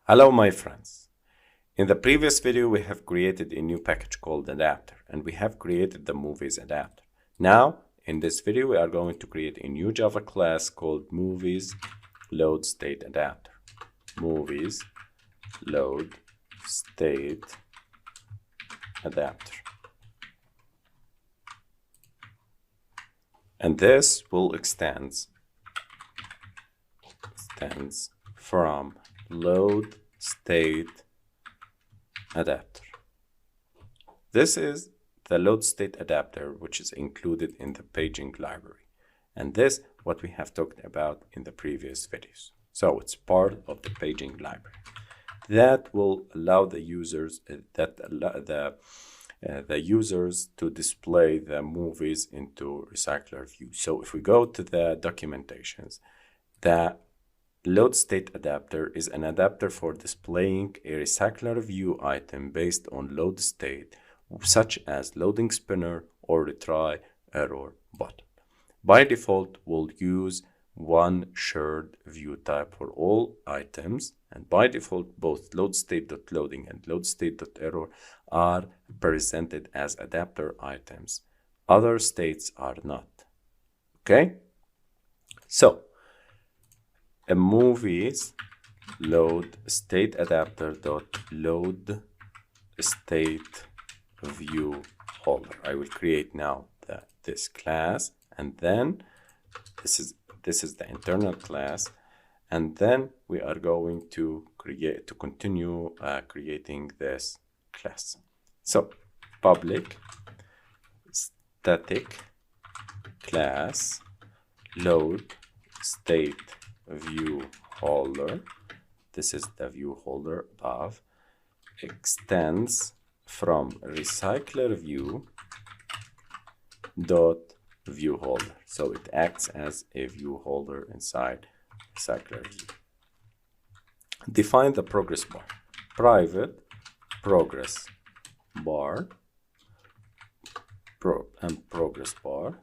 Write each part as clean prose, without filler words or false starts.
Hello my friends. In the previous video we have created a new package called adapter and we have created the movies adapter. Now in this video we are going to create a new Java class called movies load state adapter. Movies load state adapter. And this will extends from load state adapter. This is the load state adapter which is included in the paging library, and this what we have talked about in the previous videos. So it's part of the paging library that will allow the users the users to display the movies into RecyclerView. So if we go to the documentations, the load state adapter is an adapter for displaying a RecyclerView item based on load state, such as loading spinner or retry error button. By default, we'll use one shared view type for all items, and by default, both load state.loading and load state.error are presented as adapter items. Other states are not. Okay? So, a movies load state adapter dot load state view holder. I will create now this class, and then this is the internal class, and then we are going to continue creating this class. So public static class load state view holder, this is the view holder above, extends from RecyclerView dot view holder. So it acts as a view holder inside RecyclerView. Define the progress bar. Private progress bar progress bar.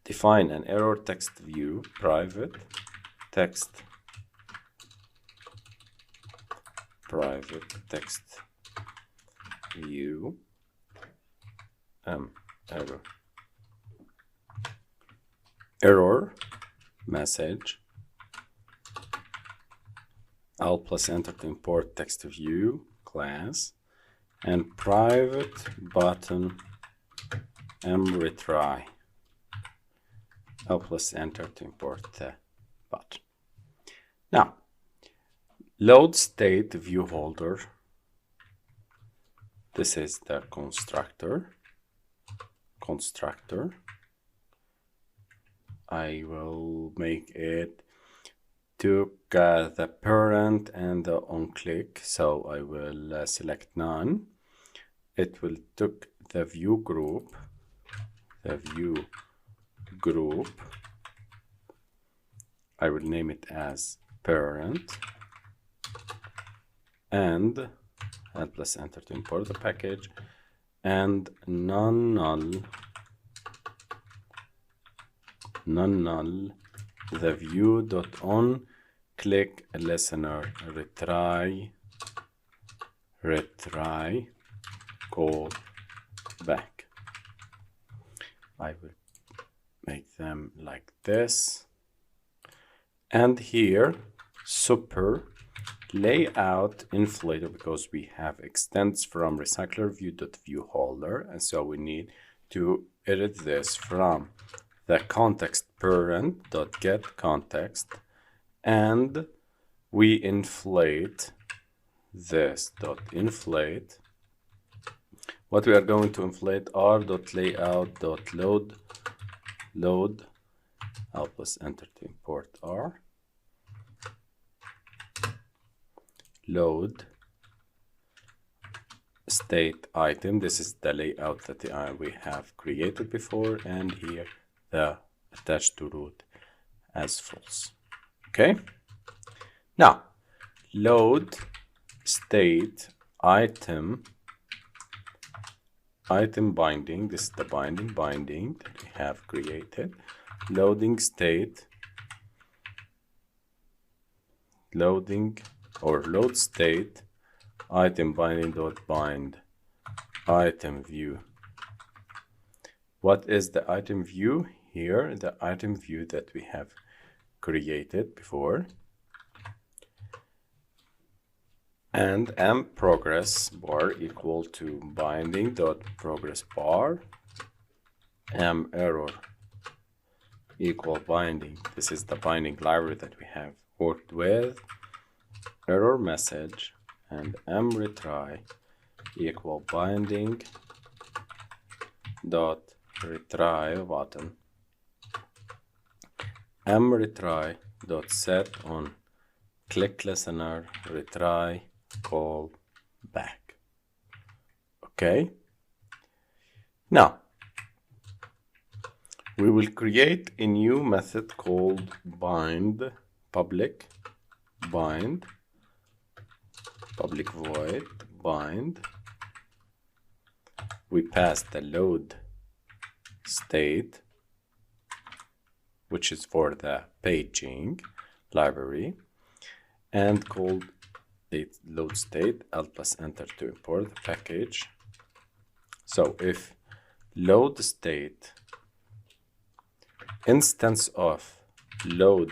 Define an error text view, private text view error message. I'll plus enter to import text view class, and private button retry. I'll plus enter to import the button. Now, load state view holder. This is the constructor. I will make it took the parent and the on click, so I will select none. It will took the view group. I will name it as parent, and plus enter to import the package, and non-null the view dot on click listener retry call back. I will make them like this, and here super layout inflator, because we have extends from RecyclerView.view holder, and so we need to edit this from the context parent.get context, and we inflate this dot inflate. What we are going to inflate r.layout.load. I'll plus enter to import r. Load state item. This is the layout that we have created before, and here the attached to root as false. Okay. Now load state item binding. This is the binding that we have created. Loading state loading or load state item binding dot bind item view. What is the item view? Here, the item view that we have created before, and m progress bar equal to binding dot progress bar, m error equal binding. This is the binding library that we have worked with, error message, and m retry equal binding dot retry button, m retry dot set on click listener retry call back. Okay, now we will create a new method called bind public bind public void bind. We pass the load state, which is for the paging library, and called load state alt plus enter to import the package. So if load state instance of load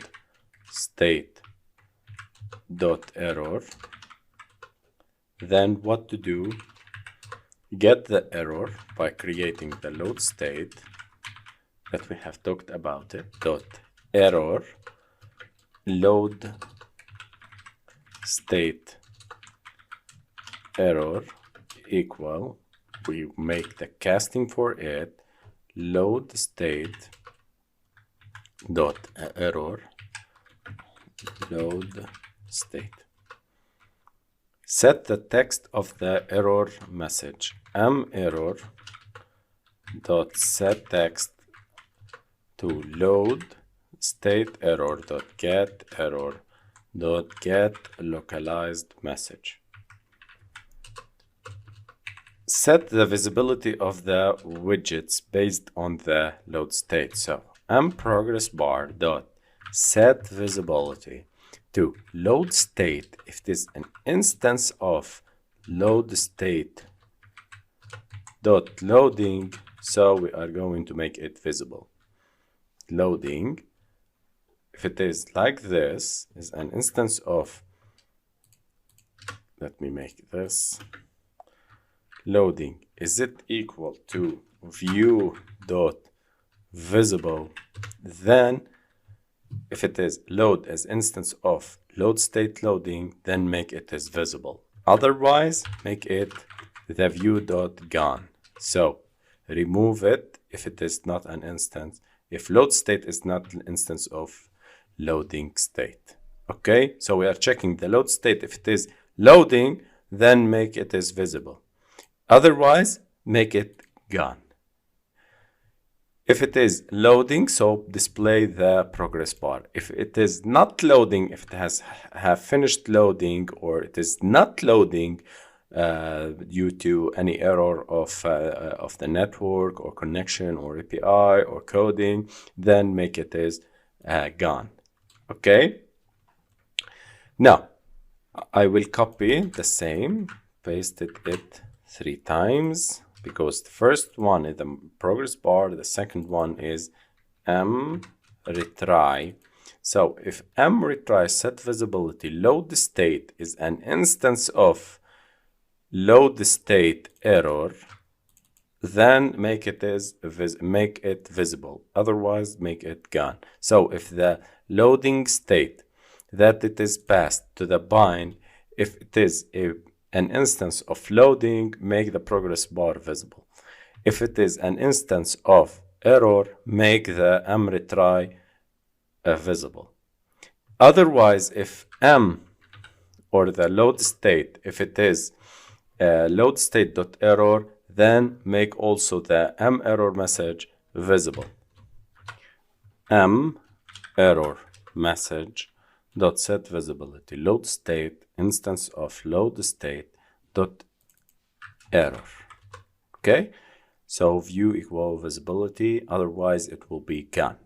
state dot error, then what to do? Get the error by creating the load state that we have talked about it, dot error load state error equal, we make the casting for it, load state dot error load state. Set the text of the error message, m error dot set text to load state error dot get error dot get localized message. Set the visibility of the widgets based on the load state. So m progress bar dot set visibility to load state if it is an instance of load state dot loading, so we are going to make it visible. Loading, if it is like this, is an instance of, let me make this loading, is it equal to view dot visible, then if it is load as instance of load state loading, then make it as visible. Otherwise, make it the view dot gone. So remove it if it is not an instance, if load state is not an instance of loading state. Okay, so we are checking the load state. If it is loading, then make it as visible. Otherwise, make it gone. If it is loading, so display the progress bar. If it is not loading, if it have finished loading, or it is not loading due to any error of the network or connection or API or coding, then make it as gone. Okay. Now I will copy the same, pasted it 3 times. Because the first one is the progress bar, the second one is m retry. So if m retry set visibility load state is an instance of load state error, then make it visible. Otherwise, make it gone. So if the loading state that it is passed to the bind, if it is an instance of loading, make the progress bar visible. If it is an instance of error, make the m retry visible. Otherwise, if m or the load state, if it is load state dot error, then make also the m error message visible. M error message dot set visibility load state instance of load state dot error. Okay, so view equal visibility, otherwise it will be gone.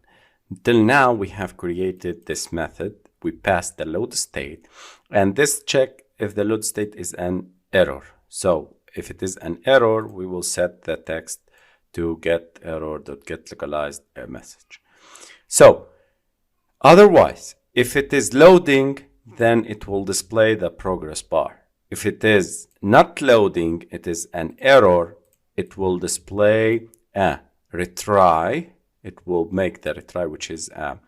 Until now we have created this method we pass the load state, and this check if the load state is an error. So if it is an error, we will set the text to get error.get localized message. So otherwise, if it is loading, then it will display the progress bar. If it is not loading, it is an error, it will display a retry. It will make the retry, which is a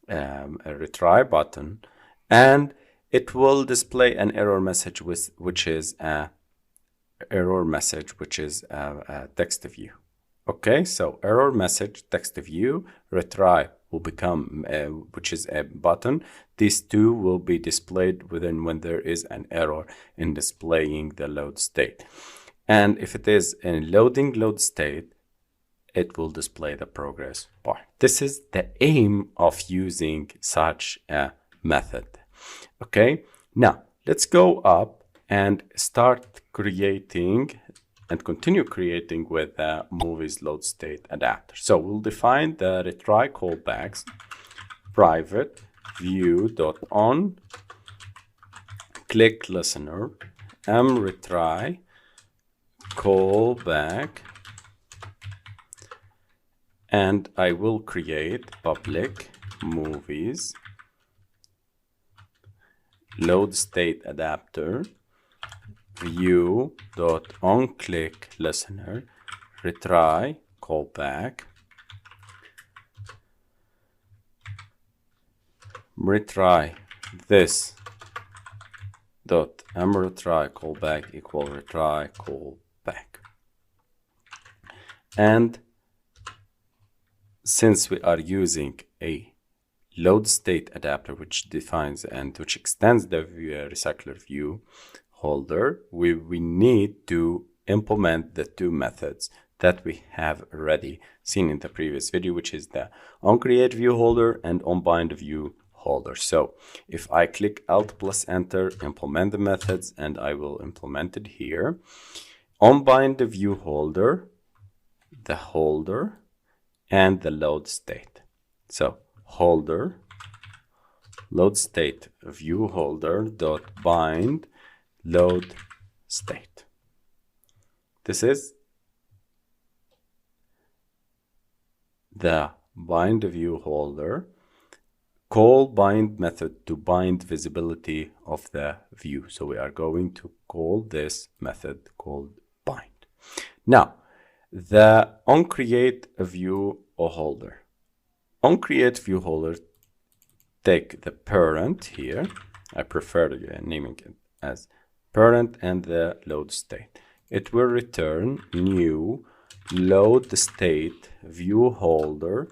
retry button, and it will display an error message which is a text view. Okay, so error message, text view, retry will become which is a button. These two will be displayed when there is an error in displaying the load state. And if it is in loading load state, it will display the progress bar. This is the aim of using such a method. Okay, now let's go up and start creating and continue creating with the movies load state adapter. So we'll define the retry callbacks, private view.on click listener retry callback, and I will create public movies load state adapter view.onClick listener retry callback retry this dot retry callback equal retry callback. And since we are using a load state adapter which defines and which extends the RecyclerView holder, we need to implement the two methods that we have already seen in the previous video, which is the onCreateViewHolder and onBindViewHolder. So if I click Alt plus Enter, implement the methods, and I will implement it here. onBindViewHolder, the holder, and the load state. So holder load state view holder dot bind load state. This is the bind view holder. Call bind method to bind visibility of the view. So we are going to call this method called bind. Now the onCreateViewHolder. onCreateViewHolder, take the parent here. I prefer naming it as parent and the load state. It will return new load state view holder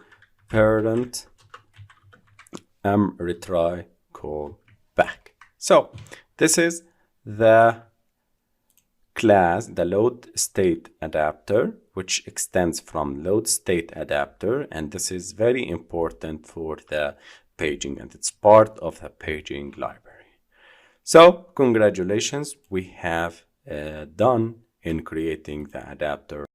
parent retry call back. So this is the class, the load state adapter, which extends from load state adapter, and this is very important for the paging, and it's part of the paging library. So congratulations, we have done in creating the adapter